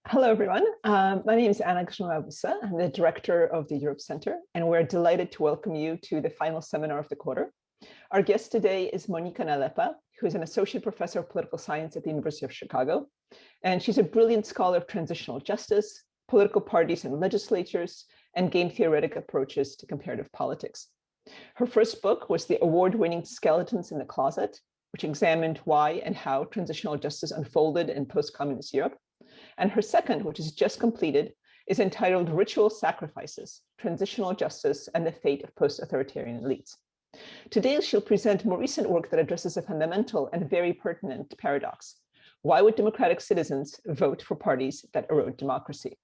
Hello, everyone. My name is Anna Grzmowska. I'm the director of the Europe Center, and we're delighted to welcome you to the final seminar of the quarter. Our guest today is Monika Nalepa, who is an associate professor of political science at the University of Chicago. And she's a brilliant scholar of transitional justice, political parties and legislatures, and game theoretic approaches to comparative politics. Her first book was the award-winning Skeletons in the Closet, which examined why and how transitional justice unfolded in post-communist Europe. And her second, which is just completed, is entitled Ritual Sacrifices, Transitional Justice and the Fate of Post-Authoritarian Elites. Today, she'll present more recent work that addresses a fundamental and very pertinent paradox. Why would democratic citizens vote for parties that erode democracy?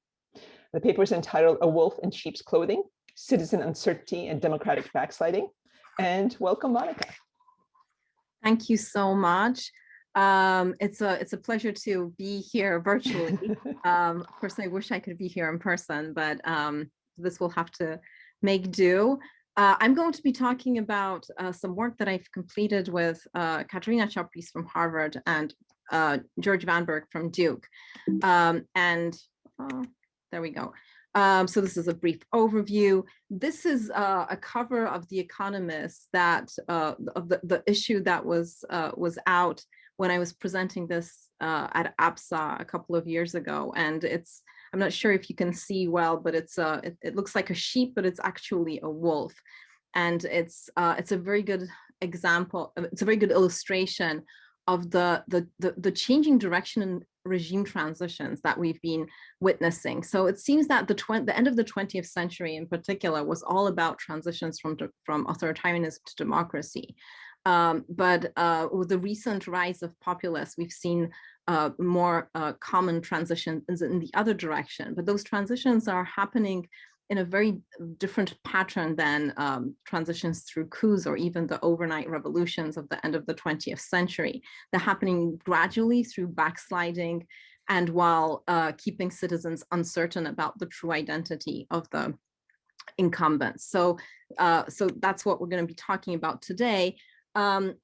The paper is entitled A Wolf in Sheep's Clothing, Citizen Uncertainty and Democratic Backsliding. And welcome, Monika. Thank you so much. It's a pleasure to be here virtually. Of course, I wish I could be here in person, but this will have to make do. I'm going to be talking about some work that I've completed with Katerina Chopris from Harvard and George Vanberg from Duke. There we go. So this is a brief overview. This is a cover of The Economist that of the issue that was out when I was presenting this at APSA a couple of years ago, and I'm not sure if you can see well, but it looks like a sheep, but it's actually a wolf, and it's a very good example. It's a very good illustration of the changing direction in regime transitions that we've been witnessing. So it seems that the end of the 20th century in particular was all about transitions from authoritarianism to democracy. But with the recent rise of populists, we've seen more common transitions in the other direction. But those transitions are happening in a very different pattern than transitions through coups or even the overnight revolutions of the end of the 20th century. They're happening gradually through backsliding and while keeping citizens uncertain about the true identity of the incumbents. So that's what we're going to be talking about today. I'm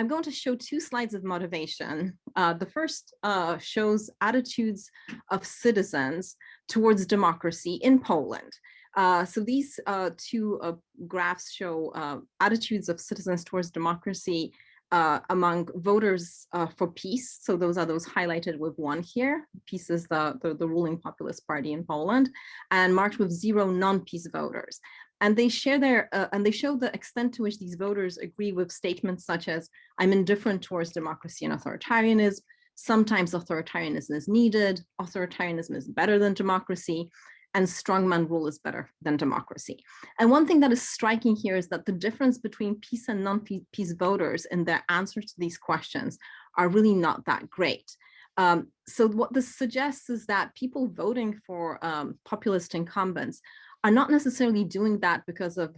going to show two slides of motivation. The first shows attitudes of citizens towards democracy in Poland. So these two graphs show attitudes of citizens towards democracy among voters for peace. So those highlighted with 1 here. Peace is the ruling populist party in Poland, and marked with 0 non-peace voters. And they share and they show the extent to which these voters agree with statements such as, I'm indifferent towards democracy and authoritarianism. Sometimes authoritarianism is needed. Authoritarianism is better than democracy. And strongman rule is better than democracy. And one thing that is striking here is that the difference between peace and non-peace voters in their answers to these questions are really not that great. So what this suggests is that people voting for populist incumbents are not necessarily doing that because of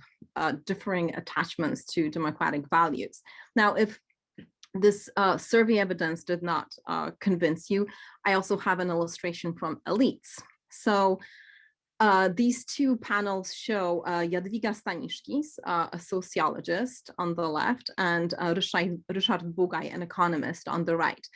differing attachments to democratic values. Now, if this survey evidence did not convince you, I also have an illustration from elites. So these two panels show Jadwiga Staniszkis, a sociologist on the left, and Ryszard Bugaj, an economist, on the right.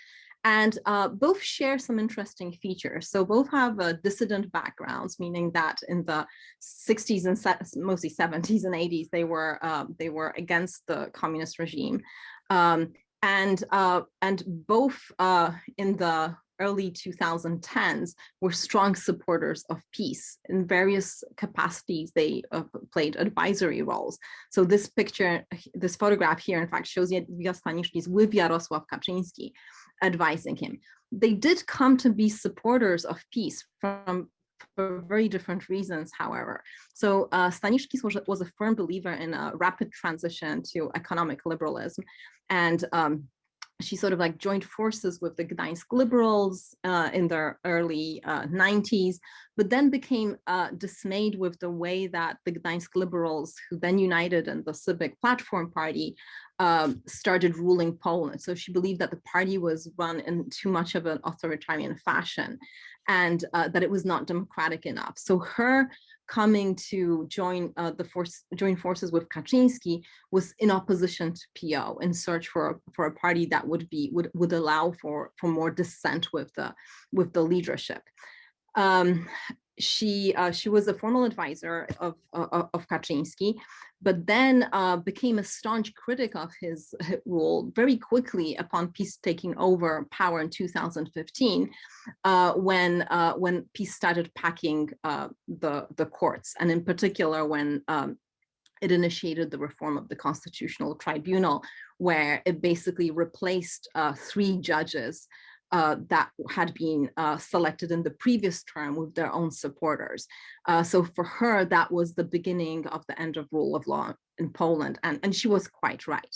And both share some interesting features. So both have dissident backgrounds, meaning that in the 60s and mostly 70s and 80s, they were against the communist regime. And both in the early 2010s were strong supporters of peace. In various capacities, they played advisory roles. So this photograph here, in fact, shows Jadwiga Staniszkis with Jarosław Kaczyński advising him. They did come to be supporters of peace for very different reasons, however. So Staniszkis was a firm believer in a rapid transition to economic liberalism, and she sort of like joined forces with the Gdańsk liberals in the early 90s, but then became dismayed with the way that the Gdańsk liberals, who then united in the Civic Platform Party, started ruling Poland. So she believed that the party was run in too much of an authoritarian fashion, and that it was not democratic enough. So her coming to join forces with Kaczynski was in opposition to PO, in search for a party that would allow for more dissent with the leadership. She was a formal advisor of Kaczynski, but then became a staunch critic of his rule very quickly upon PiS taking over power in 2015, when PiS started packing the courts, and in particular when it initiated the reform of the Constitutional Tribunal, where it basically replaced 3 judges that had been selected in the previous term with their own supporters. So for her, that was the beginning of the end of rule of law in Poland, and she was quite right.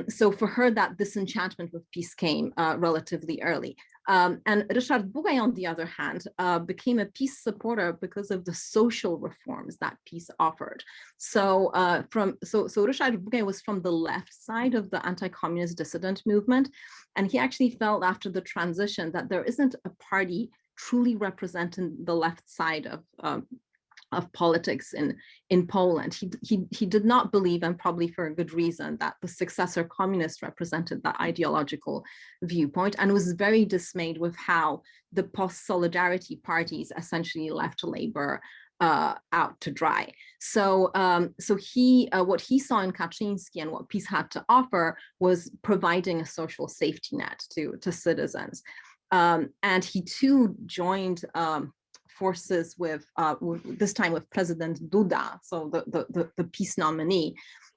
So for her, that disenchantment with PiS came relatively early. And Ryszard Bugaj, on the other hand, became a PiS supporter because of the social reforms that PiS offered. So Ryszard Bugaj was from the left side of the anti-communist dissident movement, and he actually felt after the transition that there isn't a party truly representing the left side of politics in Poland. He did not believe, and probably for a good reason, that the successor communists represented that ideological viewpoint, and was very dismayed with how the post-Solidarity parties essentially left Labour out to dry. So what he saw in Kaczynski and what PiS had to offer was providing a social safety net to citizens. And he too joined forces with this time with President Duda, so the PiS nominee,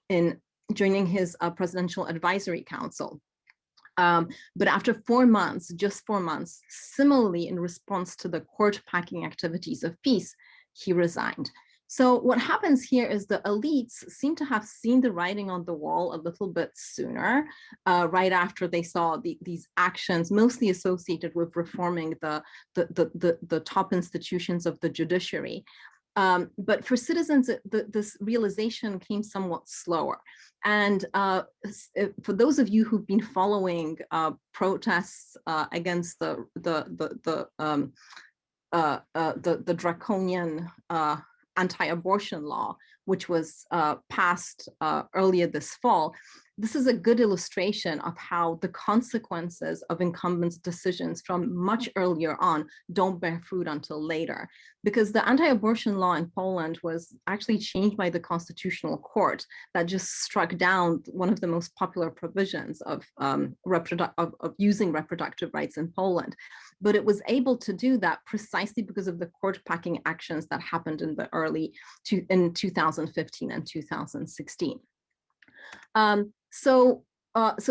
in joining his presidential advisory council. But after 4 months, just 4 months, similarly in response to the court packing activities of PiS, he resigned. So what happens here is the elites seem to have seen the writing on the wall a little bit sooner, right after they saw these actions, mostly associated with reforming the top institutions of the judiciary. But for citizens, this realization came somewhat slower. And for those of you who've been following protests against the draconian anti-abortion law, which was passed earlier this fall, this is a good illustration of how the consequences of incumbents' decisions from much earlier on don't bear fruit until later. Because the anti-abortion law in Poland was actually changed by the Constitutional Court that just struck down one of the most popular provisions of using reproductive rights in Poland. But it was able to do that precisely because of the court packing actions that happened in the in 2015 and 2016. So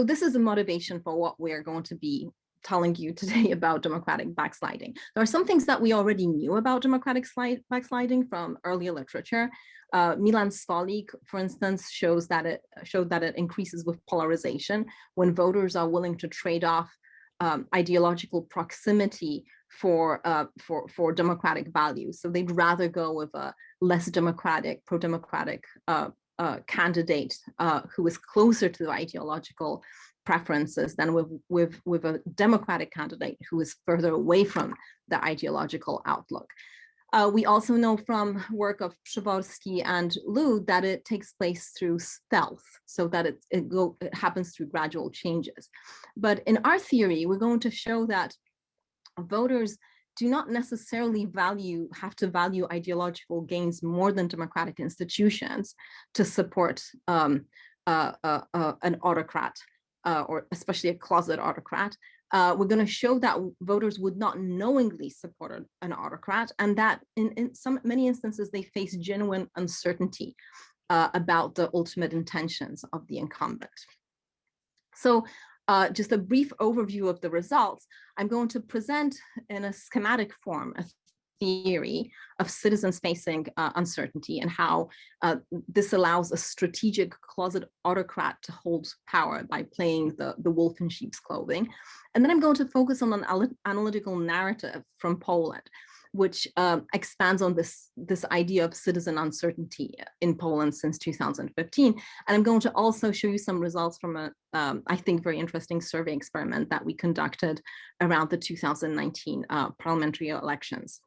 this is the motivation for what we're going to be telling you today about democratic backsliding. There are some things that we already knew about democratic backsliding from earlier literature. Milan Svolik, for instance, showed that it increases with polarization when voters are willing to trade off ideological proximity for democratic values. So they'd rather go with a less democratic, pro-democratic candidate who is closer to the ideological preferences than with a democratic candidate who is further away from the ideological outlook. We also know from work of Przeworski and Lud that it takes place through stealth, so that it happens through gradual changes. But in our theory, we're going to show that voters do not necessarily have to value ideological gains more than democratic institutions to support an autocrat, or especially a closet autocrat. We're going to show that voters would not knowingly support an autocrat, and that in many instances they face genuine uncertainty about the ultimate intentions of the incumbent. So just a brief overview of the results. I'm going to present in a schematic form a theory of citizens facing uncertainty and how this allows a strategic closet autocrat to hold power by playing the wolf in sheep's clothing. And then I'm going to focus on an analytical narrative from Poland, which expands on this idea of citizen uncertainty in Poland since 2015. And I'm going to also show you some results from a, I think, very interesting survey experiment that we conducted around the 2019 parliamentary elections.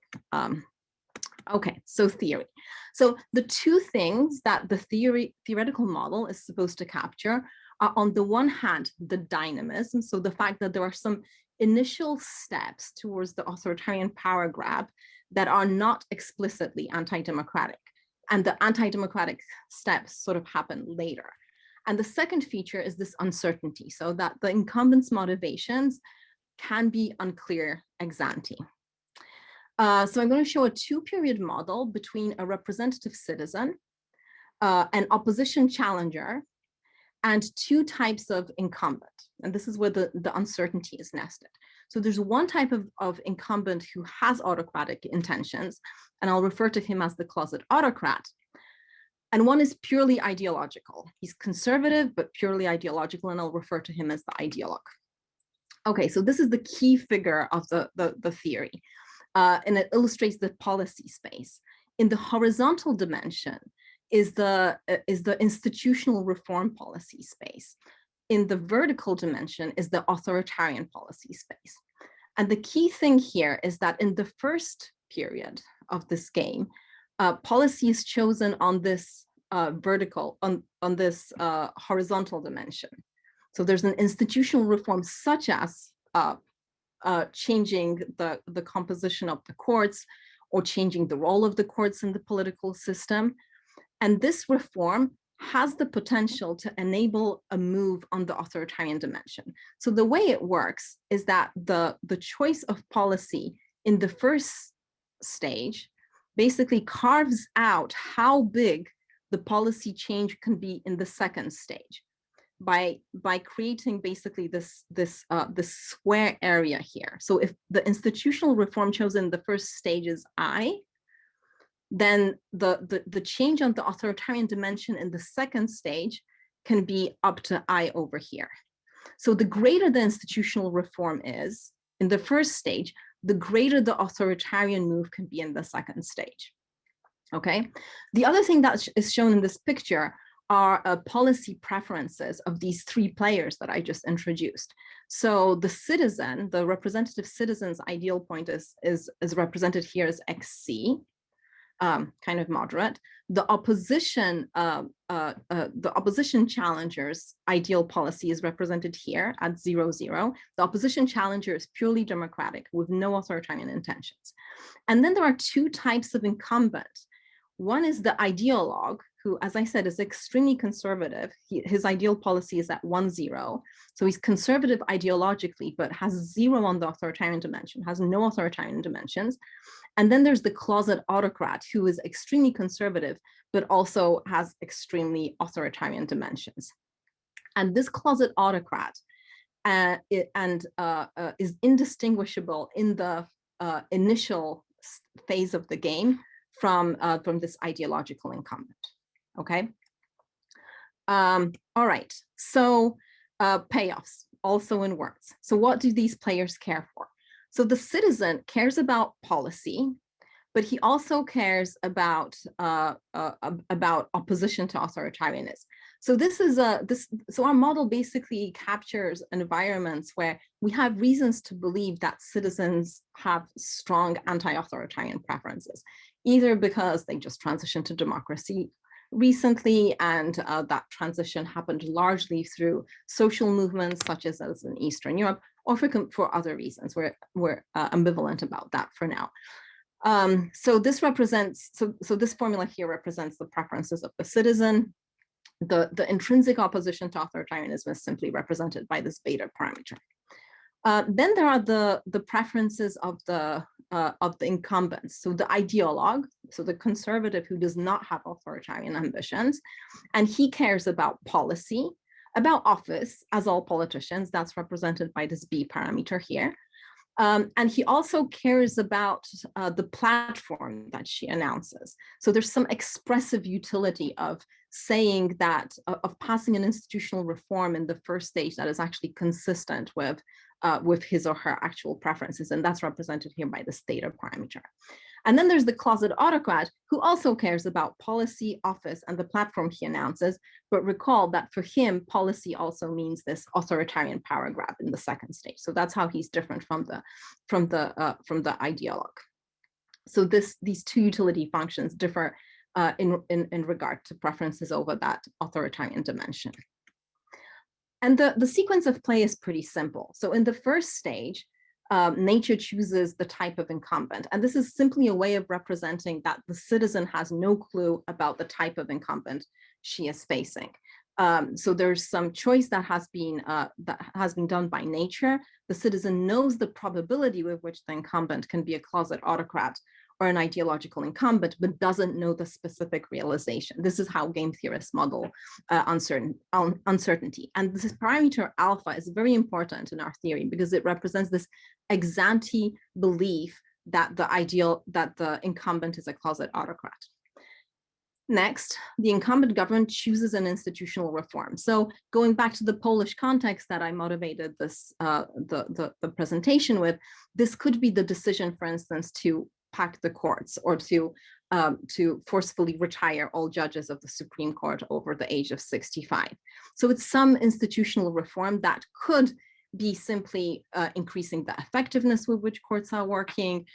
Okay, so theory. So the two things that the theoretical model is supposed to capture are, on the one hand, the dynamism, so the fact that there are some initial steps towards the authoritarian power grab that are not explicitly anti-democratic. And the anti-democratic steps sort of happen later. And the second feature is this uncertainty, so that the incumbent's motivations can be unclear ex ante. So I'm going to show a two-period model between a representative citizen, an opposition challenger, and two types of incumbent. And this is where the uncertainty is nested. So there's one type of incumbent who has autocratic intentions, and I'll refer to him as the closet autocrat. And one is purely ideological. He's conservative, but purely ideological, and I'll refer to him as the ideologue. Okay, so this is the key figure of the theory, and it illustrates the policy space. In the horizontal dimension is the institutional reform policy space. In the vertical dimension is the authoritarian policy space. And the key thing here is that in the first period of this game, policy is chosen on this horizontal dimension. So there's an institutional reform such as changing the composition of the courts or changing the role of the courts in the political system. And this reform has the potential to enable a move on the authoritarian dimension. So the way it works is that the choice of policy in the first stage basically carves out how big the policy change can be in the second stage by creating basically this square area here. So if the institutional reform chosen in the first stage is I, then the change on the authoritarian dimension in the second stage can be up to I over here. So the greater the institutional reform is in the first stage, the greater the authoritarian move can be in the second stage. Okay. The other thing that is shown in this picture are policy preferences of these three players that I just introduced. So the citizen, the representative citizen's ideal point is represented here as XC. Kind of moderate. The opposition challenger's ideal policy is represented here at 0-0. The opposition challenger is purely democratic with no authoritarian intentions. And then there are two types of incumbent. One is the ideologue, who, as I said, is extremely conservative. His ideal policy is at 1-0. So he's conservative ideologically, but has 0 on the authoritarian dimension, has no authoritarian dimensions. And then there's the closet autocrat, who is extremely conservative, but also has extremely authoritarian dimensions. And this closet autocrat is indistinguishable in the initial phase of the game from this ideological incumbent. Okay. All right. So payoffs, also in words. So what do these players care for? So the citizen cares about policy, but he also cares about opposition to authoritarianism. So so our model basically captures environments where we have reasons to believe that citizens have strong anti-authoritarian preferences, either because they just transitioned to democracy recently, and that transition happened largely through social movements such as in Eastern Europe, or for other reasons. We're ambivalent about that for now. So this represents, so this formula here represents the preferences of the citizen. The intrinsic opposition to authoritarianism is simply represented by this beta parameter. Then there are the preferences of the incumbents. So the ideologue, so the conservative who does not have authoritarian ambitions, and he cares about policy, about office, as all politicians. That's represented by this B parameter here. And he also cares about the platform that she announces. So there's some expressive utility of saying that, of passing an institutional reform in the first stage that is actually consistent with his or her actual preferences. And that's represented here by this theta parameter. And then there's the closet autocrat, who also cares about policy, office, and the platform he announces. But recall that for him, policy also means this authoritarian power grab in the second stage. So that's how he's different from the ideologue. So these two utility functions differ in regard to preferences over that authoritarian dimension. And the sequence of play is pretty simple. So in the first stage, nature chooses the type of incumbent. And this is simply a way of representing that the citizen has no clue about the type of incumbent she is facing. So there's some choice that has been done by nature. The citizen knows the probability with which the incumbent can be a closet autocrat or an ideological incumbent, but doesn't know the specific realization. This is how game theorists model uncertainty. And this parameter alpha is very important in our theory because it represents this ex ante belief that the incumbent is a closet autocrat. Next, the incumbent government chooses an institutional reform. So going back to the Polish context that I motivated this the presentation with, this could be the decision, for instance, to pack the courts or to forcefully retire all judges of the Supreme Court over the age of 65. So it's some institutional reform that could be simply increasing the effectiveness with which courts are working,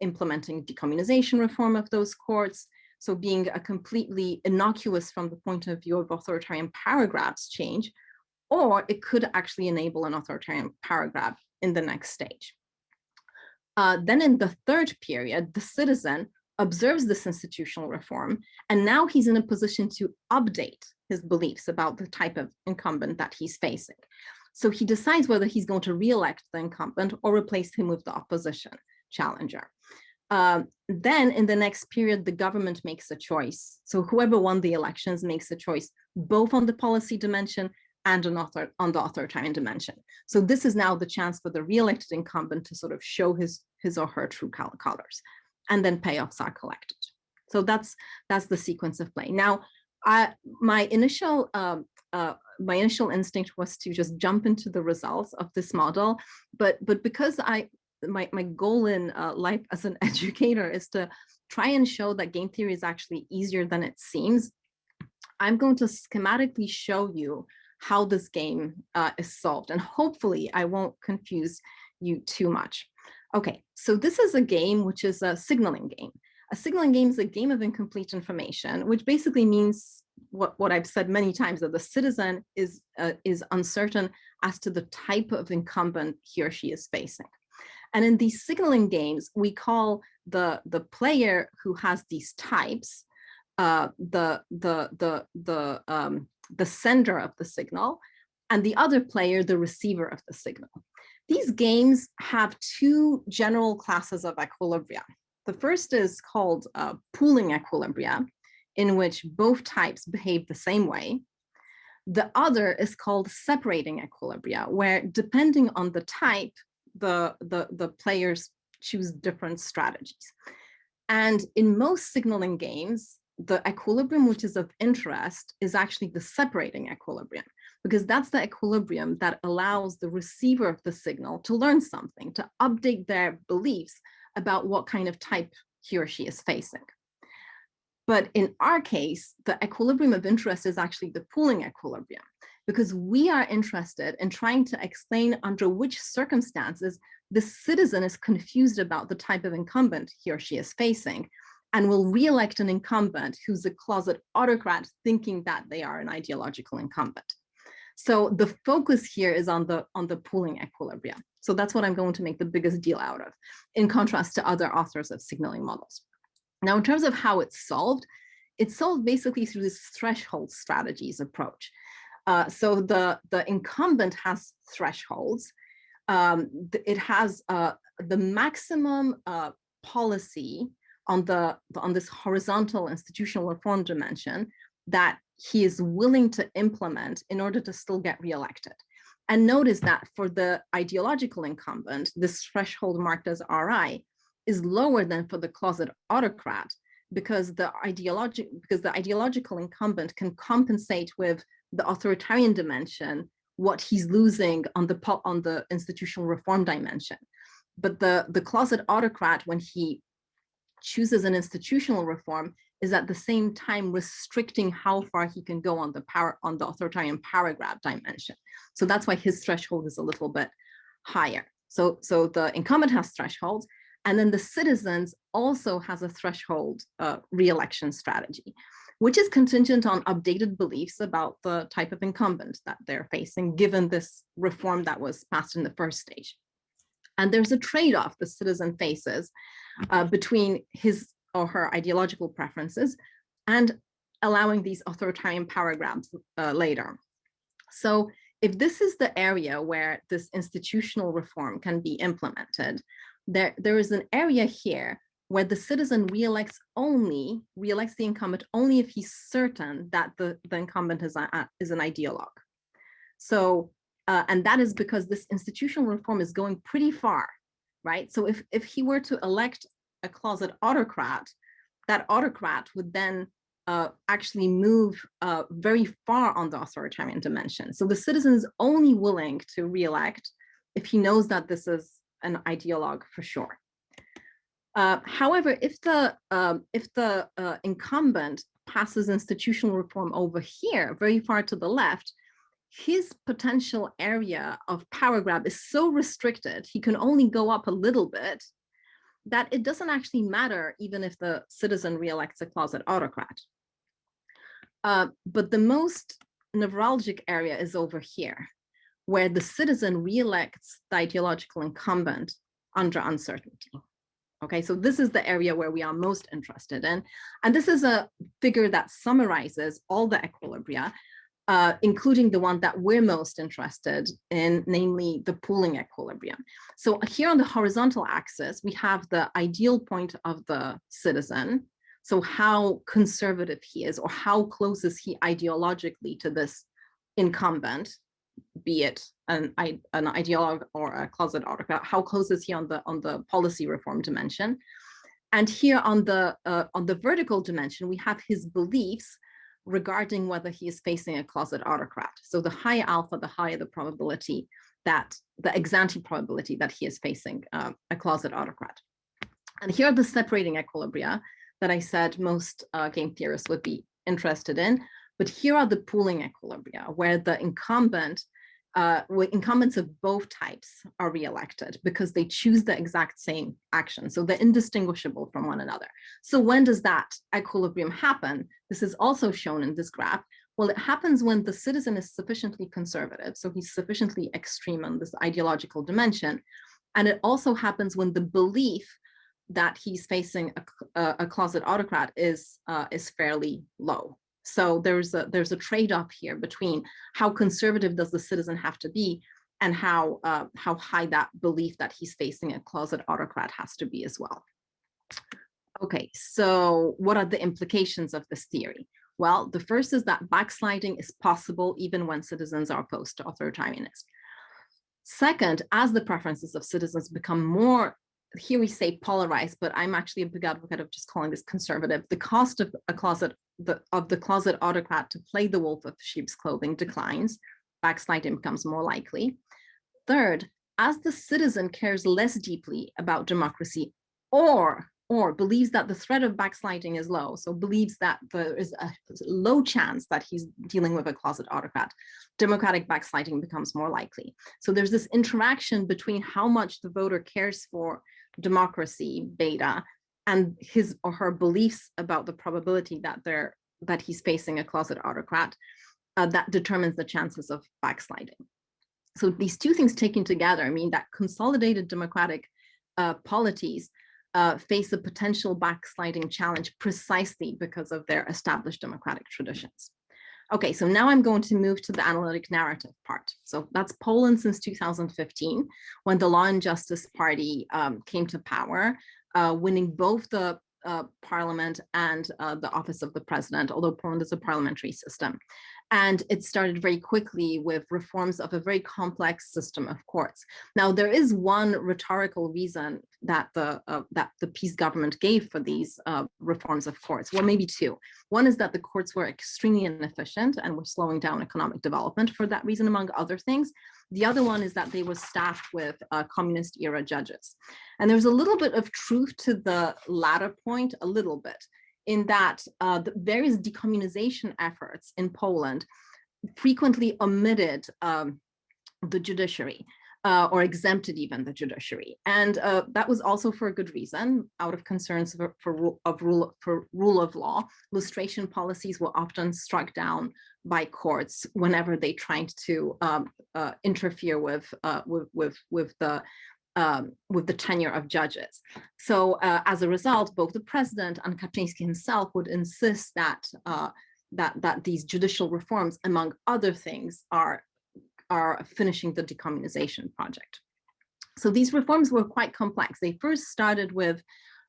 implementing decommunization reform of those courts. So being a completely innocuous from the point of view of authoritarian power grabs change, or it could actually enable an authoritarian power grab in the next stage. Then in the third period, the citizen observes this institutional reform, and now he's in a position to update his beliefs about the type of incumbent that he's facing. So he decides whether he's going to re-elect the incumbent or replace him with the opposition challenger. Then in the next period, the government makes a choice. So whoever won the elections makes a choice, both on the policy dimension and on the authoritarian dimension. So this is now the chance for the re-elected incumbent to sort of show his or her true colors, and then payoffs are collected. So that's the sequence of play. Now, my initial instinct was to just jump into the results of this model, but because my goal in life as an educator is to try and show that game theory is actually easier than it seems, I'm going to schematically show you how this game is solved, and hopefully I won't confuse you too much. Okay, so this is a game which is a signaling game. A signaling game is a game of incomplete information, which basically means what I've said many times, that the citizen is uncertain as to the type of incumbent he or she is facing. And in these signaling games, we call the player who has these types the sender of the signal, and the other player the receiver of the signal. These games have two general classes of equilibria. The first is called pooling equilibria, in which both types behave the same way. The other is called separating equilibria, where depending on the type, the players choose different strategies. And in most signaling games, the equilibrium which is of interest is actually the separating equilibrium, because that's the equilibrium that allows the receiver of the signal to learn something, to update their beliefs about what kind of type he or she is facing. But in our case, the equilibrium of interest is actually the pooling equilibrium, because we are interested in trying to explain under which circumstances the citizen is confused about the type of incumbent he or she is facing, and will re-elect an incumbent who's a closet autocrat thinking that they are an ideological incumbent. So the focus here is on the pooling equilibria. So that's what I'm going to make the biggest deal out of, in contrast to other authors of signaling models. Now, in terms of how it's solved basically through this threshold strategies approach. So the incumbent has thresholds. It has the maximum policy on this horizontal institutional reform dimension that he is willing to implement in order to still get reelected. And notice that for the ideological incumbent, this threshold marked as RI is lower than for the closet autocrat, because the ideological incumbent can compensate with the authoritarian dimension what he's losing on the institutional reform dimension. But the closet autocrat, when he chooses an institutional reform, is at the same time restricting how far he can go on the authoritarian power grab dimension. So that's why his threshold is a little bit higher. So the incumbent has thresholds, and then the citizens also has a threshold re-election strategy. which is contingent on updated beliefs about the type of incumbent that they're facing, given this reform that was passed in the first stage. And there's a trade-off the citizen faces between his or her ideological preferences and allowing these authoritarian power grabs later. So if this is the area where this institutional reform can be implemented, there is an area here where the citizen reelects the incumbent only if he's certain that the incumbent is an ideologue. So, and that is because this institutional reform is going pretty far, right? So if he were to elect a closet autocrat, that autocrat would then actually move very far on the authoritarian dimension. So the citizen is only willing to re-elect if he knows that this is an ideologue for sure. However, if the incumbent passes institutional reform over here, very far to the left, his potential area of power grab is so restricted, he can only go up a little bit, that it doesn't actually matter even if the citizen re-elects a closet autocrat. But the most neuralgic area is over here, where the citizen re-elects the ideological incumbent under uncertainty. Okay, so this is the area where we are most interested in. And this is a figure that summarizes all the equilibria, including the one that we're most interested in, namely the pooling equilibrium. So here on the horizontal axis, we have the ideal point of the citizen. So how conservative he is, or how close is he ideologically to this incumbent, be it an ideologue or a closet autocrat, how close is he on the policy reform dimension? And here on the vertical dimension, we have his beliefs regarding whether he is facing a closet autocrat. So the higher alpha, the higher the probability that, the ex-ante probability that he is facing a closet autocrat. And here are the separating equilibria that I said most game theorists would be interested in. But here are the pooling equilibria, where the incumbents of both types are re-elected because they choose the exact same action. So they're indistinguishable from one another. So when does that equilibrium happen? This is also shown in this graph. Well, it happens when the citizen is sufficiently conservative. So he's sufficiently extreme on this ideological dimension. And it also happens when the belief that he's facing a closet autocrat is fairly low. So there's a trade-off here between how conservative does the citizen have to be and how high that belief that he's facing a closet autocrat has to be as well. Okay, so what are the implications of this theory? Well, the first is that backsliding is possible even when citizens are opposed to authoritarianism. Second, as the preferences of citizens become more, here we say polarized, but I'm actually a big advocate of just calling this conservative, the cost of the closet autocrat to play the wolf of sheep's clothing declines, backsliding becomes more likely. Third, as the citizen cares less deeply about democracy or believes that the threat of backsliding is low, so believes that there is a low chance that he's dealing with a closet autocrat, democratic backsliding becomes more likely. So there's this interaction between how much the voter cares for democracy, beta, and his or her beliefs about the probability that he's facing a closet autocrat that determines the chances of backsliding. So these two things taken together mean that consolidated democratic polities face a potential backsliding challenge precisely because of their established democratic traditions. Okay, so now I'm going to move to the analytic narrative part. So that's Poland since 2015, when the Law and Justice Party came to power, winning both the parliament and the office of the president, although Poland is a parliamentary system. And it started very quickly with reforms of a very complex system of courts. Now, there is one rhetorical reason that the PiS government gave for these reforms of courts. Well, maybe two. One is that the courts were extremely inefficient and were slowing down economic development for that reason, among other things. The other one is that they were staffed with communist era judges. And there's a little bit of truth to the latter point, a little bit, in that the various decommunization efforts in Poland frequently omitted the judiciary. or exempted even the judiciary. And that was also for a good reason, out of concerns for rule of law. Lustration policies were often struck down by courts whenever they tried to interfere with the tenure of judges. So as a result, both the president and Kaczynski himself would insist that that these judicial reforms, among other things, are finishing the decommunization project. So these reforms were quite complex. They first started with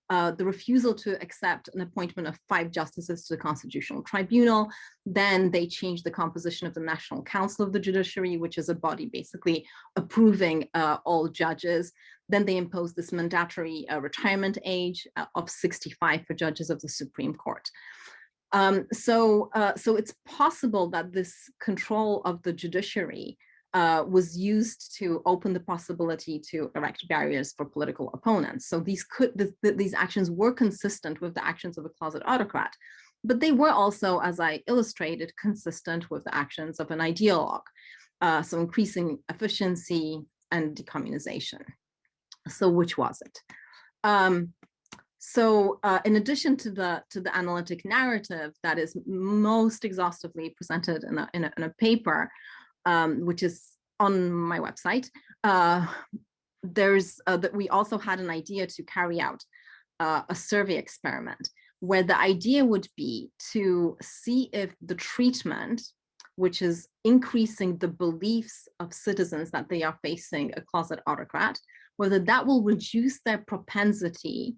the refusal to accept an appointment of 5 justices to the Constitutional Tribunal. Then they changed the composition of the National Council of the Judiciary, which is a body basically approving all judges. Then they imposed this mandatory retirement age of 65 for judges of the Supreme Court. So it's possible that this control of the judiciary was used to open the possibility to erect barriers for political opponents. So these actions were consistent with the actions of a closet autocrat, but they were also, as I illustrated, consistent with the actions of an ideologue. So increasing efficiency and decommunization. So which was it? In addition to the analytic narrative that is most exhaustively presented in a paper, which is on my website, we also had an idea to carry out a survey experiment where the idea would be to see if the treatment, which is increasing the beliefs of citizens that they are facing a closet autocrat, whether that will reduce their propensity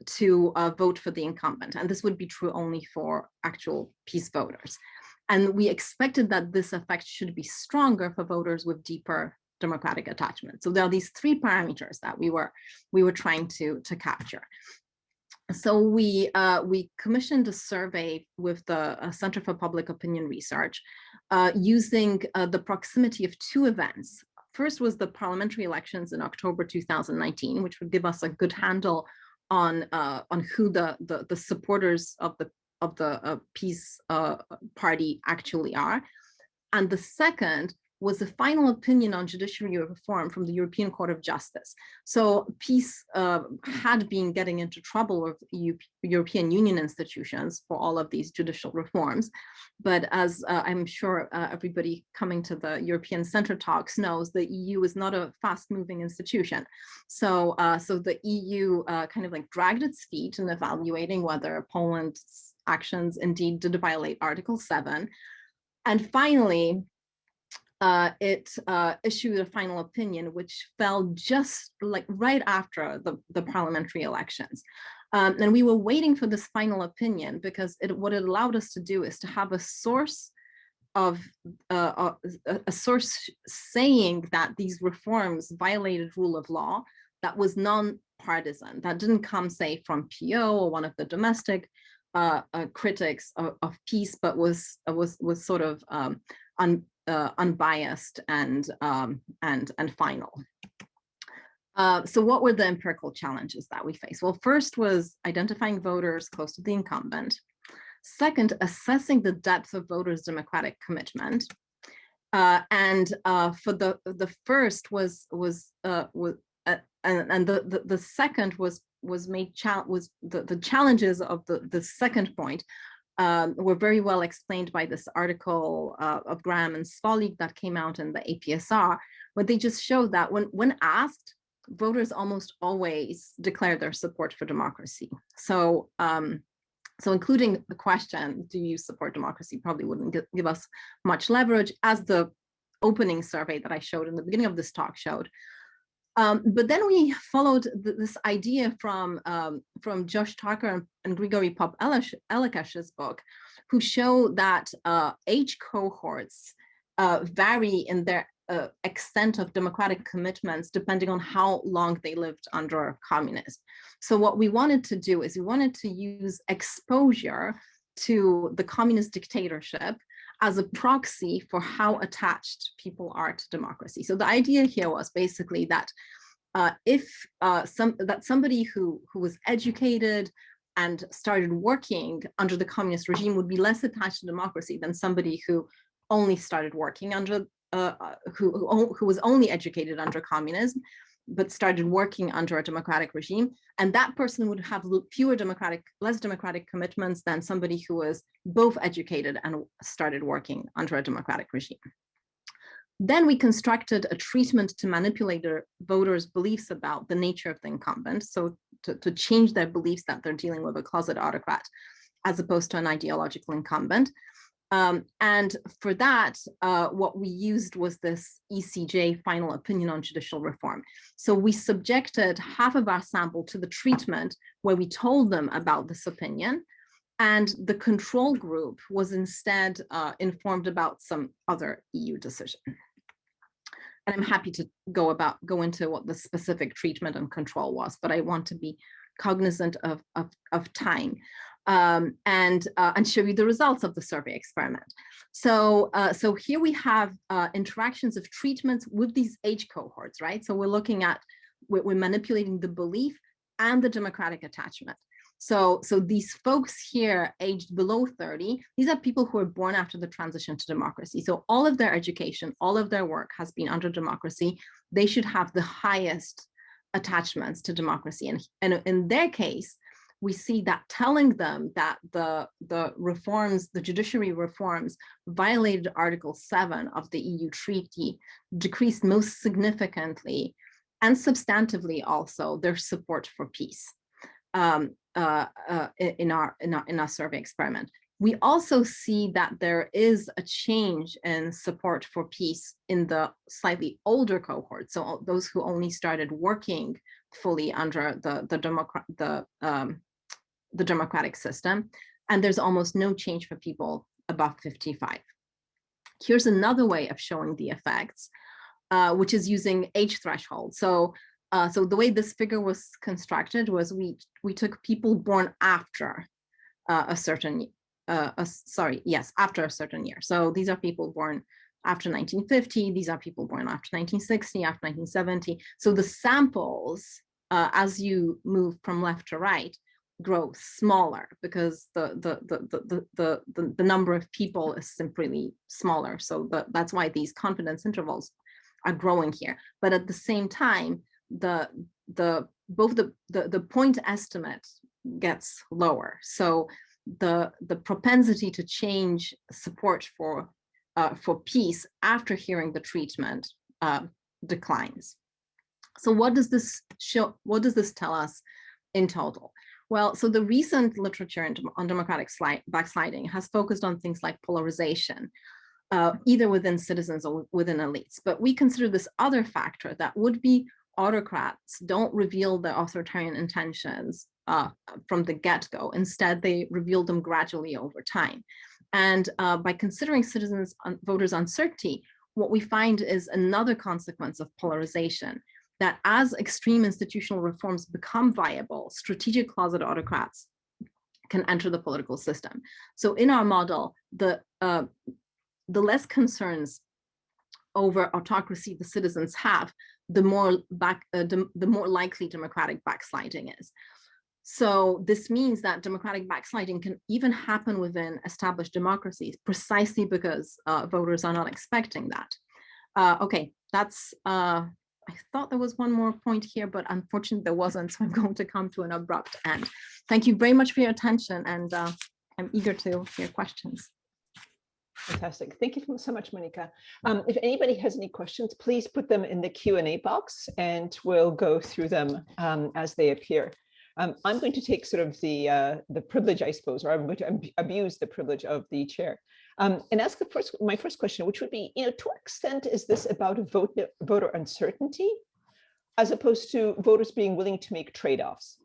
to vote for the incumbent. And this would be true only for actual peace voters. And we expected that this effect should be stronger for voters with deeper democratic attachment. So there are these 3 parameters that we were trying to capture. So we commissioned a survey with the Center for Public Opinion Research using the proximity of 2 events. First was the parliamentary elections in October 2019, which would give us a good handle on who the supporters of the Peace Party actually are. And the second was the final opinion on judiciary reform from the European Court of Justice. So Peace had been getting into trouble with European Union institutions for all of these judicial reforms. But as I'm sure everybody coming to the European Center talks knows, the EU is not a fast-moving institution. So the EU kind of like dragged its feet in evaluating whether Poland's actions indeed did violate Article 7. And finally, it issued a final opinion, which fell just like right after the parliamentary elections. And we were waiting for this final opinion because what it allowed us to do is to have a source saying that these reforms violated rule of law that was non-partisan, that didn't come, say, from PO or one of the domestic critics of peace, but was sort of unbiased and final. So what were the empirical challenges that we faced? Well, first was identifying voters close to the incumbent. Second, assessing the depth of voters' democratic commitment. And for the first was the second was the challenges of the second point were very well explained by this article of Graham and Svolik that came out in the APSR, where they just showed that when asked, voters almost always declare their support for democracy. So, so including the question, do you support democracy, probably wouldn't give us much leverage, as the opening survey that I showed in the beginning of this talk showed. But then we followed this idea from Josh Tucker and Grigory Pop-Elekesh's book, who show that age cohorts vary in their extent of democratic commitments depending on how long they lived under communism. So what we wanted to do is we wanted to use exposure to the communist dictatorship as a proxy for how attached people are to democracy. So the idea here was basically that somebody who was educated and started working under the communist regime would be less attached to democracy than somebody who only started working under who was only educated under communism, but started working under a democratic regime. And that person would have less democratic commitments than somebody who was both educated and started working under a democratic regime. Then we constructed a treatment to manipulate the voters' beliefs about the nature of the incumbent. So to change their beliefs that they're dealing with a closet autocrat as opposed to an ideological incumbent. And for that, what we used was this ECJ final opinion on judicial reform. So we subjected half of our sample to the treatment where we told them about this opinion, and the control group was instead informed about some other EU decision. And I'm happy to go into what the specific treatment and control was, but I want to be cognizant of time. And show you the results of the survey experiment. So here we have interactions of treatments with these age cohorts, right? So we're manipulating the belief and the democratic attachment. So these folks here aged below 30, these are people who are born after the transition to democracy. So all of their education, all of their work has been under democracy. They should have the highest attachments to democracy. And in their case, we see that telling them that the reforms, the judiciary reforms, violated Article 7 of the EU Treaty, decreased most significantly and substantively also their support for peace in our survey experiment. We also see that there is a change in support for peace in the slightly older cohort, so those who only started working fully under the democratic system, and there's almost no change for people above 55. Here's another way of showing the effects, which is using age threshold. So the way this figure was constructed was we took people born after after a certain year. So these are people born after 1950, these are people born after 1960, after 1970. So the samples, as you move from left to right, grow smaller because the number of people is simply smaller. So that's why these confidence intervals are growing here. But at the same time, the point estimate gets lower. So the propensity to change support for peace after hearing the treatment declines. So what does this show? What does this tell us in total? Well, so the recent literature on democratic backsliding has focused on things like polarization, either within citizens or within elites. But we consider this other factor that would-be autocrats don't reveal their authoritarian intentions from the get-go. Instead, they reveal them gradually over time. And by considering voters' uncertainty, what we find is another consequence of polarization, that as extreme institutional reforms become viable, strategic closet autocrats can enter the political system. So in our model, the less concerns over autocracy the citizens have, the more likely democratic backsliding is. So this means that democratic backsliding can even happen within established democracies, precisely because voters are not expecting that. Okay, that's. I thought there was one more point here, but unfortunately there wasn't, so I'm going to come to an abrupt end. Thank you very much for your attention, and I'm eager to hear questions. Fantastic. Thank you so much, Monika. If anybody has any questions, please put them in the Q&A box, and we'll go through them as they appear. I'm going to take sort of the privilege, I suppose, or I'm going to abuse the privilege of the chair. And ask my first question, which would be, to what extent is this about voter uncertainty, as opposed to voters being willing to make trade-offs?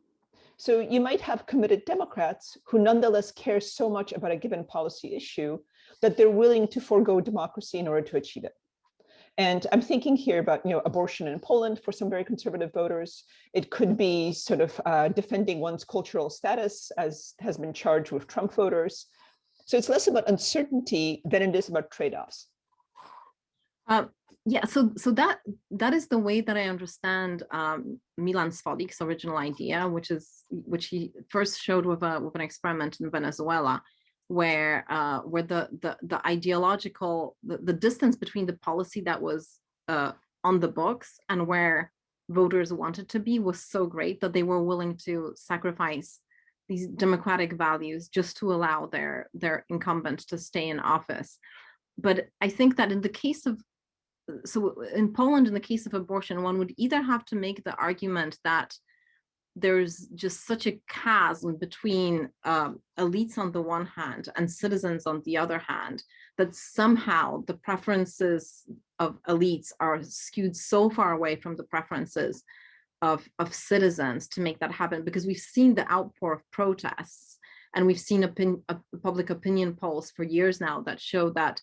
So you might have committed Democrats who nonetheless care so much about a given policy issue that they're willing to forego democracy in order to achieve it. And I'm thinking here about, abortion in Poland for some very conservative voters. It could be sort of defending one's cultural status, as has been charged with Trump voters. So it's less about uncertainty than it is about trade-offs. Yeah, so that is the way that I understand Milan Svodik's original idea, which he first showed with an experiment in Venezuela, where the ideological, the distance between the policy that was on the books and where voters wanted to be was so great that they were willing to sacrifice these democratic values just to allow their incumbent to stay in office. But I think that in the case of, so in Poland, in the case of abortion, one would either have to make the argument that there's just such a chasm between elites on the one hand and citizens on the other hand, that somehow the preferences of elites are skewed so far away from the preferences of citizens to make that happen, because we've seen the outpour of protests, and we've seen public opinion polls for years now that show that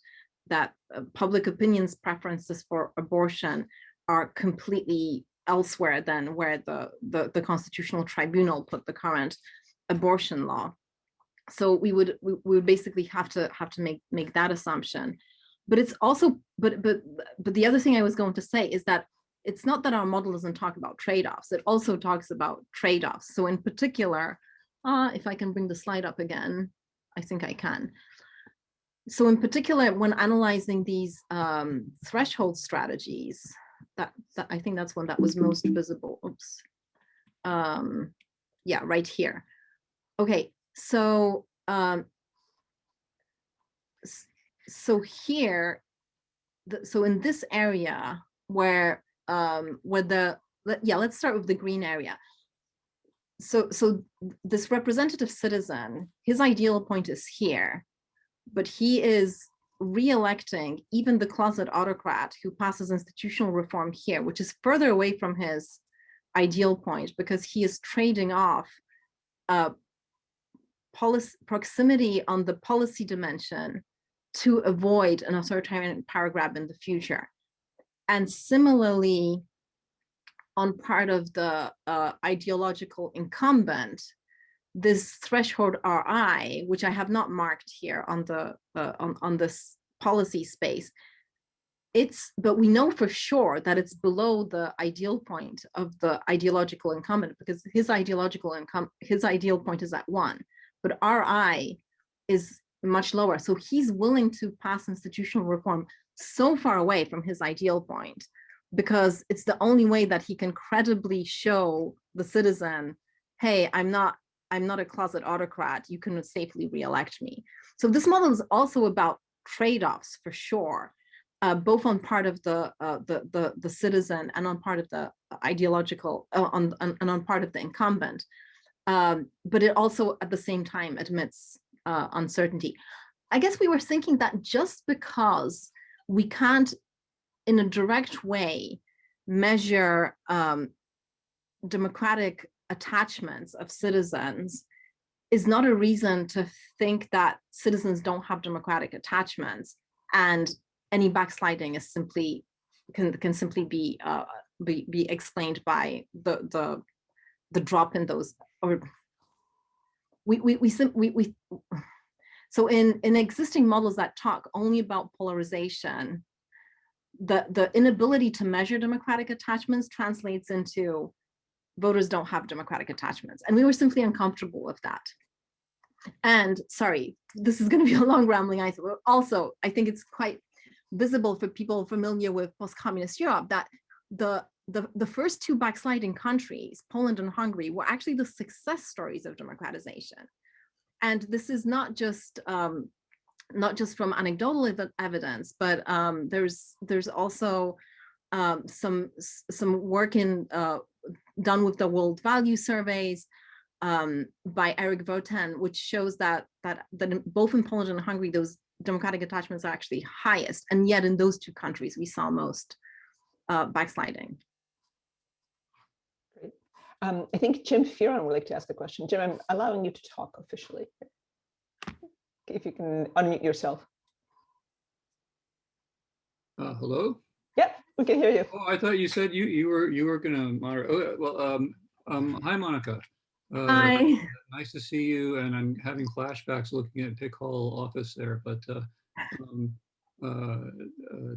public opinion's preferences for abortion are completely elsewhere than where the Constitutional Tribunal put the current abortion law. So we would basically have to make that assumption. But it's also, but the other thing I was going to say is that it's not that our model doesn't talk about trade-offs, it also talks about trade-offs. So in particular, if I can bring the slide up again, I think I can. So in particular, when analyzing these threshold strategies, that I think that's one that was most visible. Oops. Yeah, right here. Okay, so so here, so in this area where let's start with the green area. So this representative citizen, his ideal point is here, but he is re-electing even the closet autocrat who passes institutional reform here, which is further away from his ideal point, because he is trading off proximity on the policy dimension to avoid an authoritarian power grab in the future. And similarly, on part of the ideological incumbent, this threshold RI, which I have not marked here on the on this policy space, but we know for sure that it's below the ideal point of the ideological incumbent, because his ideal point is at 1, but RI is much lower. So he's willing to pass institutional reform so far away from his ideal point, because it's the only way that he can credibly show the citizen, hey, I'm not a closet autocrat, you can safely re-elect me. So this model is also about trade-offs for sure, both on part of the citizen and on part of the ideological, and on part of the incumbent. But it also at the same time admits uncertainty. I guess we were thinking that just because we can't in a direct way measure democratic attachments of citizens is not a reason to think that citizens don't have democratic attachments, and any backsliding is simply can simply be explained by the drop in those, or so in existing models that talk only about polarization, the inability to measure democratic attachments translates into voters don't have democratic attachments. And we were simply uncomfortable with that. And sorry, this is going to be a long rambling answer, but also I think it's quite visible for people familiar with post-communist Europe that the first 2 backsliding countries, Poland and Hungary, were actually the success stories of democratization. And this is not just from anecdotal evidence, but there's also some work done with the world value surveys by Eric Votan, which shows that both in Poland and Hungary, those democratic attachments are actually highest, and yet in those 2 countries we saw most backsliding. Great. I think Jim Fearon would like to ask a question. Jim, I'm allowing you to talk officially. If you can unmute yourself. Hello? Yeah, we can hear you. Oh, I thought you said you were going to moderate. Oh, well, hi, Monika. Hi. Nice to see you, and I'm having flashbacks looking at Pick Hall office there, but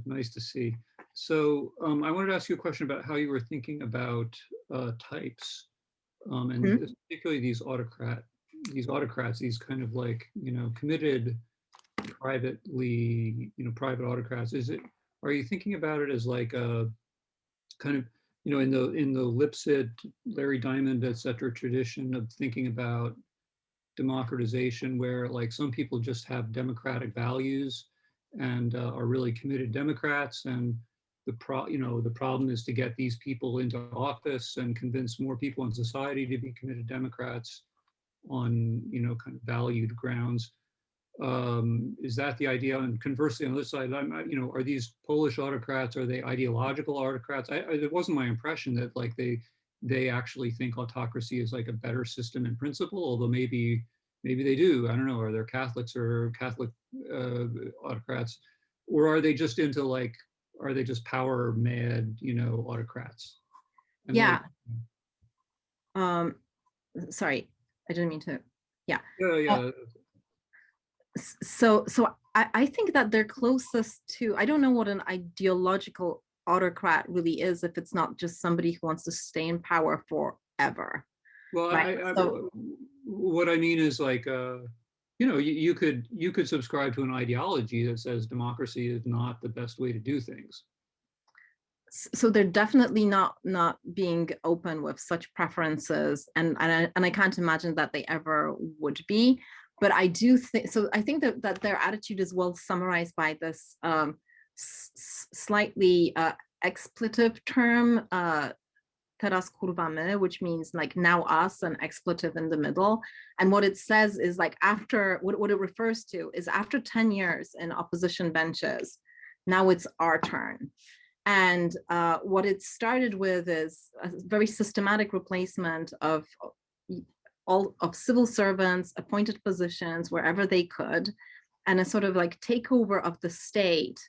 nice to see. So I wanted to ask you a question about how you were thinking about types, and particularly these autocrat these autocrats, these kind of like, committed privately, private autocrats, are you thinking about it as like a kind of, in the Lipset, Larry Diamond, et cetera, tradition of thinking about democratization, where like some people just have democratic values and are really committed Democrats, and the problem is to get these people into office and convince more people in society to be committed Democrats on kind of valued grounds. Is that the idea? And conversely, on the other side, are these Polish autocrats, are they ideological autocrats? It wasn't my impression that like they actually think autocracy is like a better system in principle, although maybe they do. I don't know. Are there Catholics or Catholic autocrats, or are they just into like, are they just power mad, autocrats? And Yeah. like, Sorry, I didn't mean to. Yeah. Yeah. So I think that they're closest to, I don't know what an ideological autocrat really is if it's not just somebody who wants to stay in power forever. Well, right? what I mean is like, you could subscribe to an ideology that says democracy is not the best way to do things. So they're definitely not being open with such preferences, and I can't imagine that they ever would be. But I do think so. I think that their attitude is well summarized by this slightly expletive term, teraz kurwa my, which means like now us, an expletive in the middle. And what it says is like after, what it refers to is after 10 years in opposition benches, now it's our turn. And what it started with is a very systematic replacement of all of civil servants, appointed positions wherever they could, and a sort of like takeover of the state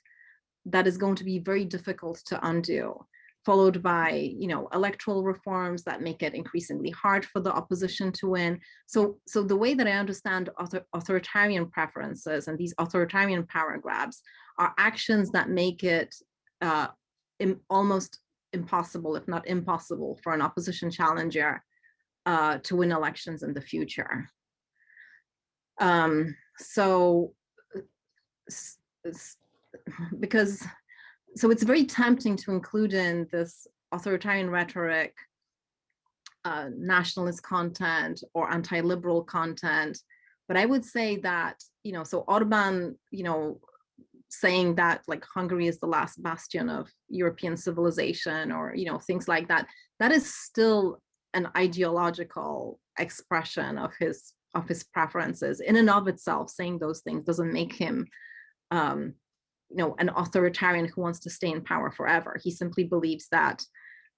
that is going to be very difficult to undo, followed by electoral reforms that make it increasingly hard for the opposition to win. So the way that I understand authoritarian preferences and these authoritarian power grabs are actions that make it almost impossible, if not impossible, for an opposition challenger to win elections in the future. So it's very tempting to include in this authoritarian rhetoric nationalist content or anti-liberal content, but I would say that so Orban saying that like Hungary is the last bastion of European civilization, or things like that, that is still an ideological expression of his preferences. In and of itself, saying those things doesn't make him an authoritarian who wants to stay in power forever. He simply believes that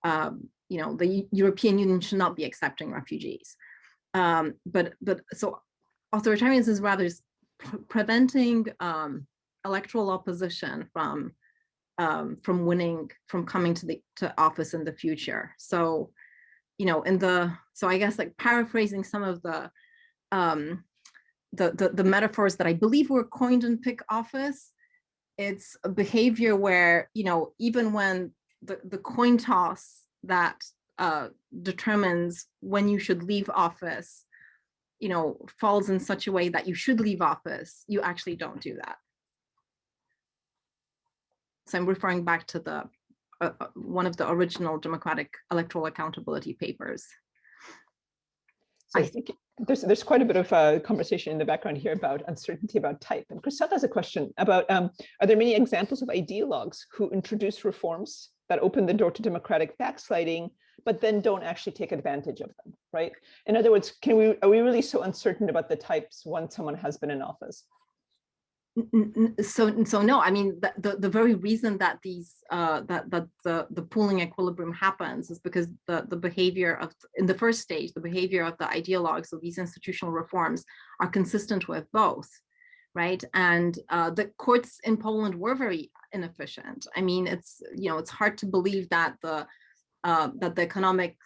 the European Union should not be accepting refugees. But so authoritarianism is rather preventing electoral opposition from winning, from coming to office in the future. So so I guess like paraphrasing some of the metaphors that I believe were coined in Pick Office, it's a behavior where even when the coin toss that determines when you should leave office falls in such a way that you should leave office, you actually don't do that. So I'm referring back to the one of the original democratic electoral accountability papers. So I think there's quite a bit of conversation in the background here about uncertainty about type. And Christelle has a question about, are there many examples of ideologues who introduce reforms that open the door to democratic backsliding, but then don't actually take advantage of them, right? In other words, are we really so uncertain about the types once someone has been in office? So no, I mean the very reason that these the pooling equilibrium happens is because the behavior of, in the first stage, the behavior of the ideologues of these institutional reforms are consistent with both, right? And the courts in Poland were very inefficient. I mean, it's it's hard to believe that the economic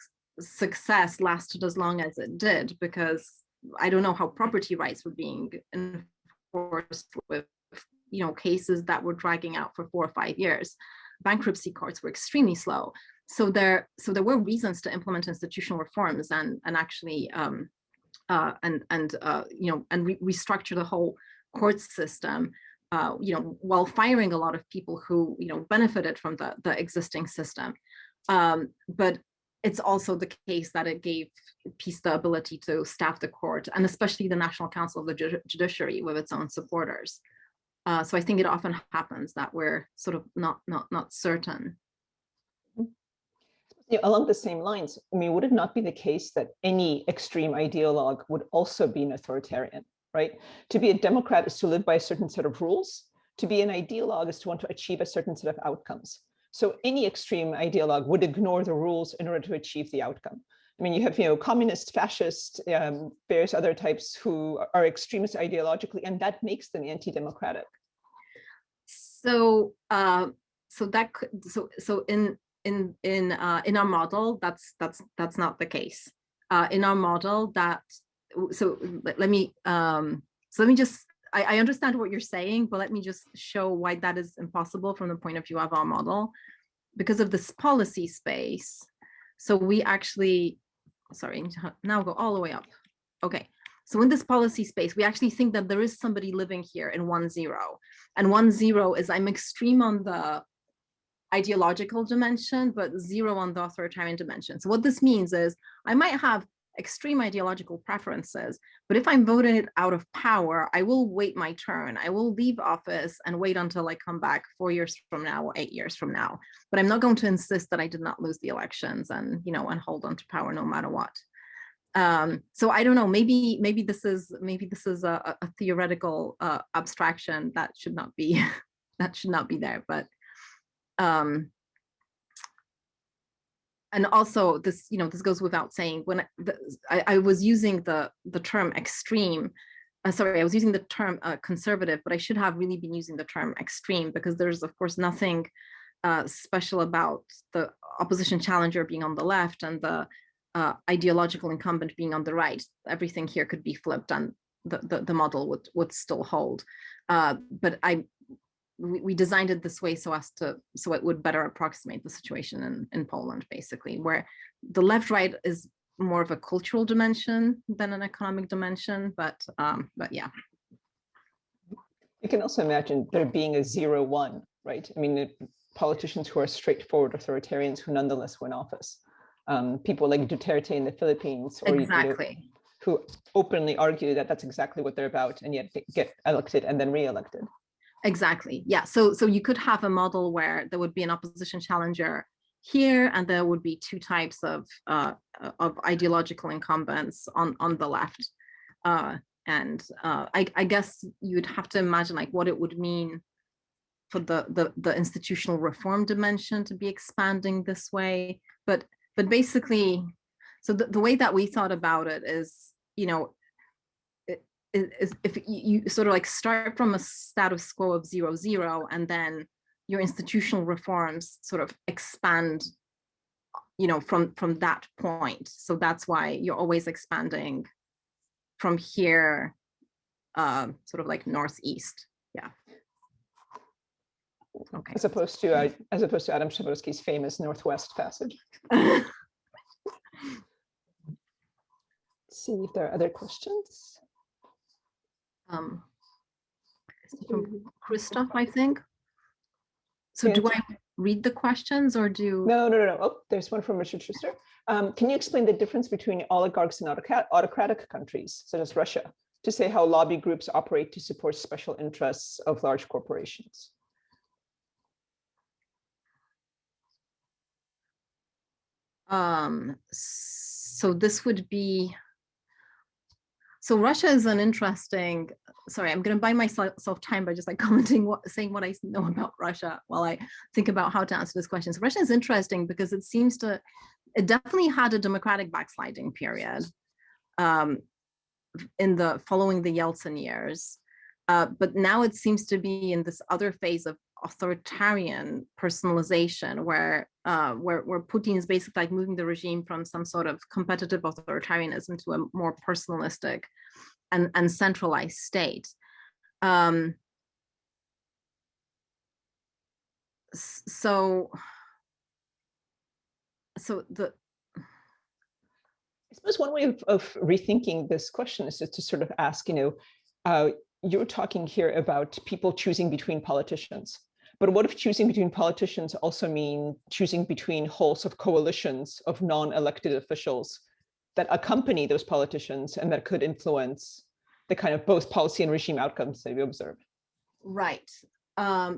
success lasted as long as it did, because I don't know how property rights were being enforced with cases that were dragging out for 4 or 5 years. Bankruptcy courts were extremely slow. So there were reasons to implement institutional reforms and actually restructure the whole court system, while firing a lot of people who benefited from the existing system. But it's also the case that it gave peace the ability to staff the court, and especially the National Council of the Judiciary, with its own supporters. So I think it often happens that we're sort of not certain. Yeah, along the same lines, I mean, would it not be the case that any extreme ideologue would also be an authoritarian, right? To be a democrat is to live by a certain set of rules. To be an ideologue is to want to achieve a certain set of outcomes. So any extreme ideologue would ignore the rules in order to achieve the outcome. I mean, you have, communist, fascist, various other types who are extremist ideologically, and that makes them anti-democratic. So, in our model, that's not the case. In our model, let me just. I understand what you're saying, but let me just show why that is impossible from the point of view of our model, because of this policy space. So we actually, sorry, now go all the way up. Okay, so in this policy space, we actually think that there is somebody living here in 1-0, and 1-0 is I'm extreme on the ideological dimension, but 0 on the authoritarian dimension. So what this means is I might have extreme ideological preferences, but if I'm voted out of power, I will wait my turn. I will leave office and wait until I come back 4 years from now or 8 years from now. But I'm not going to insist that I did not lose the elections and and hold on to power no matter what. So I don't know. Maybe this is a theoretical abstraction that should not be there. But and also this goes without saying, when I was using the term extreme, I was using the term conservative, but I should have really been using the term extreme, because there's of course nothing special about the opposition challenger being on the left and the ideological incumbent being on the right. Everything here could be flipped and the model would still hold. But we designed it this way so it would better approximate the situation in Poland, basically, where the left-right is more of a cultural dimension than an economic dimension. But yeah. You can also imagine there being a 0-1, right? I mean, politicians who are straightforward authoritarians who nonetheless win office. People like Duterte in the Philippines, or exactly, who openly argue that that's exactly what they're about, and yet get elected and then re-elected. Exactly. Yeah. So you could have a model where there would be an opposition challenger here, and there would be two types of ideological incumbents on the left. And I guess you'd have to imagine like what it would mean for the institutional reform dimension to be expanding this way. But basically, so the way that we thought about it is, is if you sort of like start from a status quo of 0-0, and then your institutional reforms sort of expand, from that point. So that's why you're always expanding from here, sort of like northeast. Yeah. Okay. As opposed to Adam Schabowski's famous Northwest passage. Let's see if there are other questions. From Christoph, I think. So do I read the questions or do? No. Oh, there's one from Richard Schuster. Can you explain the difference between oligarchs and autocratic countries, such as Russia, to say how lobby groups operate to support special interests of large corporations? So this would be, so Russia is an interesting, sorry, I'm going to buy myself time by just like saying what I know about Russia while I think about how to answer this question. So Russia is interesting because it definitely had a democratic backsliding period following the Yeltsin years. But now it seems to be in this other phase of authoritarian personalization, where Putin is basically like moving the regime from some sort of competitive authoritarianism to a more personalistic and centralized state. So I suppose one way of rethinking this question is to sort of ask, you're talking here about people choosing between politicians. But what if choosing between politicians also mean choosing between whole sort of coalitions of non-elected officials that accompany those politicians and that could influence the kind of both policy and regime outcomes that we observe? Right.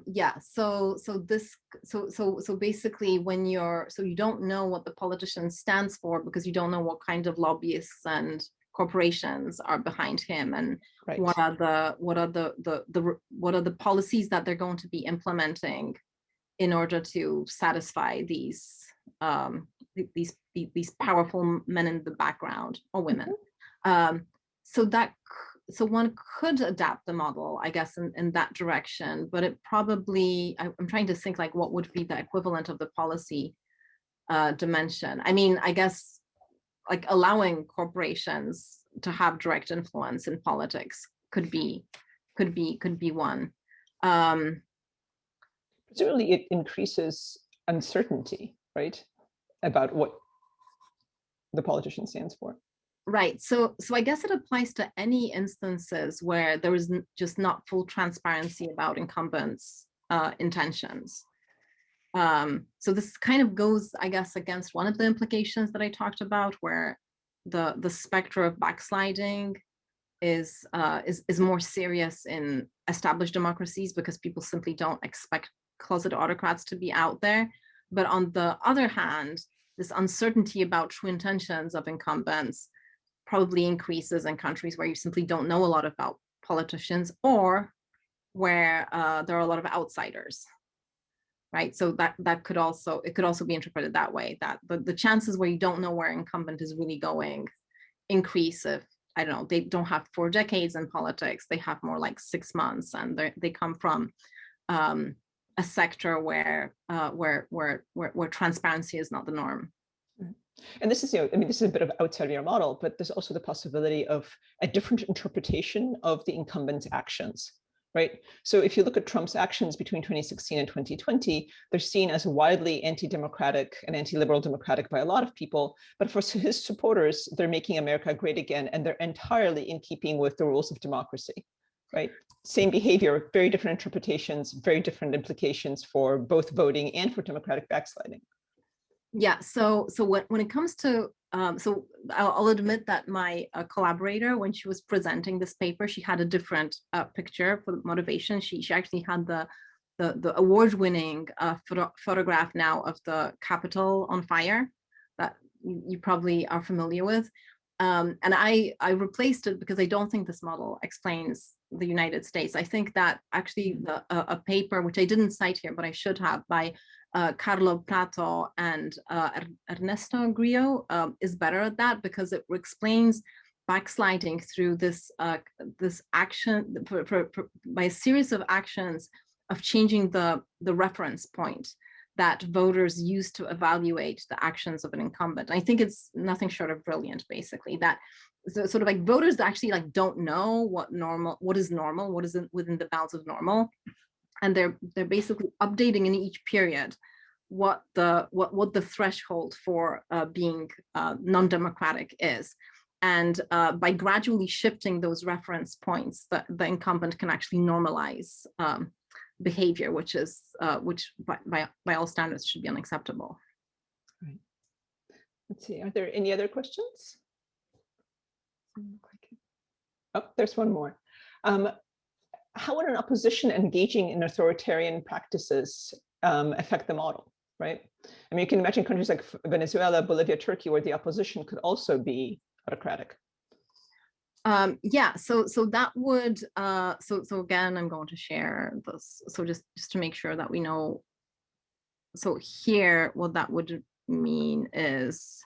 Yeah. So basically, when you don't know what the politician stands for because you don't know what kind of lobbyists and corporations are behind him, and Right. what are the policies that they're going to be implementing in order to satisfy these powerful men in the background, or women. So one could adapt the model, I guess, in that direction, but it probably, I'm trying to think like what would be the equivalent of the policy dimension. I mean, I guess like allowing corporations to have direct influence in politics could be one. Presumably it increases uncertainty, right, about what the politician stands for. Right. So I guess it applies to any instances where there is just not full transparency about incumbents' intentions. So this kind of goes, I guess, against one of the implications that I talked about, where the specter of backsliding is more serious in established democracies because people simply don't expect closet autocrats to be out there. But on the other hand, this uncertainty about true intentions of incumbents probably increases in countries where you simply don't know a lot about politicians, or where there are a lot of outsiders, right? So it could also be interpreted that way, that the chances where you don't know where incumbent is really going increase if, I don't know, they don't have 4 decades in politics, they have more like 6 months, and they come from a sector where transparency is not the norm. And this is, this is a bit of outside of your model, but there's also the possibility of a different interpretation of the incumbent's actions, right? So if you look at Trump's actions between 2016 and 2020, they're seen as widely anti-democratic and anti-liberal democratic by a lot of people, but for his supporters, they're making America great again, and they're entirely in keeping with the rules of democracy, right? Same behavior, very different interpretations, very different implications for both voting and for democratic backsliding. Yeah, so when it comes to, so I'll admit that my collaborator, when she was presenting this paper, she had a different picture for motivation. She actually had the award-winning photograph now of the Capitol on fire that you probably are familiar with. And I replaced it because I don't think this model explains the United States. I think that actually a paper, which I didn't cite here, but I should have, by Carlo Prato and Ernesto Grillo is better at that, because it explains backsliding through this action by a series of actions of changing the reference point that voters use to evaluate the actions of an incumbent. I think it's nothing short of brilliant, basically, that sort of like voters actually like don't know what is normal, what is within the bounds of normal. And they're basically updating in each period what the threshold for being non-democratic is. And by gradually shifting those reference points, the incumbent can actually normalize behavior, which by all standards should be unacceptable. Right. Let's see, are there any other questions? Oh, there's one more. How would an opposition engaging in authoritarian practices affect the model, right? I mean, you can imagine countries like Venezuela, Bolivia, Turkey, where the opposition could also be autocratic. Yeah, so that would, so again, I'm going to share this. So just to make sure that we know. So here, what that would mean is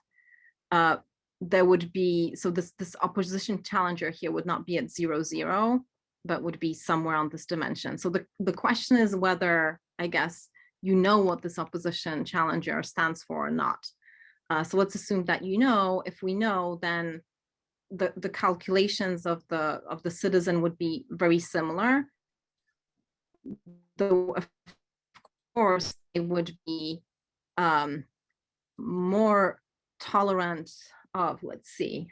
there would be, so this opposition challenger here would not be at 0-0, but would be somewhere on this dimension. So the question is whether, I guess, you know what this opposition challenger stands for or not. So let's assume that you know. If we know, then the calculations of the citizen would be very similar, though of course it would be more tolerant of, let's see,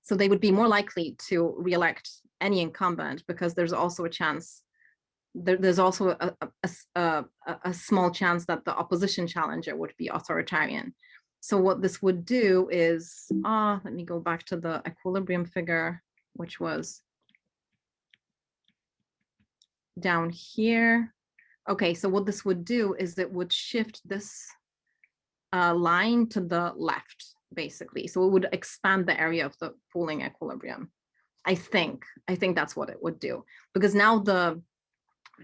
so they would be more likely to re-elect any incumbent, because there's also a chance, there's also a small chance that the opposition challenger would be authoritarian. So what this would do is, let me go back to the equilibrium figure, which was down here. Okay, so what this would do is it would shift this line to the left, basically. So it would expand the area of the pooling equilibrium. I think that's what it would do, because now the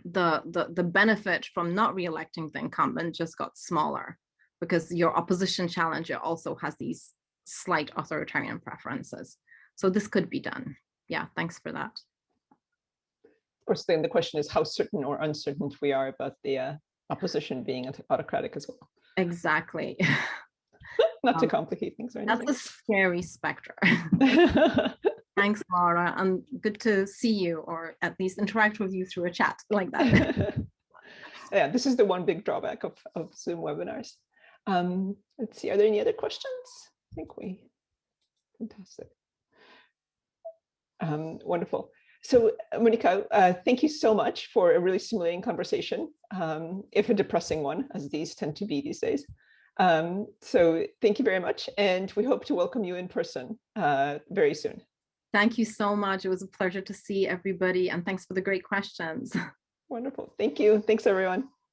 benefit from not re-electing the incumbent just got smaller, because your opposition challenger also has these slight authoritarian preferences. So this could be done. Yeah, thanks for that. Of course, then the question is how certain or uncertain we are about the opposition being autocratic as well. Exactly. Not to complicate things or anything. That's a scary specter. Thanks, Laura, and good to see you, or at least interact with you through a chat like that. Yeah, this is the one big drawback of Zoom webinars. Let's see, are there any other questions? I think fantastic. Wonderful. So, Monika, thank you so much for a really stimulating conversation, if a depressing one, as these tend to be these days. So thank you very much, and we hope to welcome you in person very soon. Thank you so much. It was a pleasure to see everybody, and thanks for the great questions. Wonderful. Thank you. Thanks, everyone.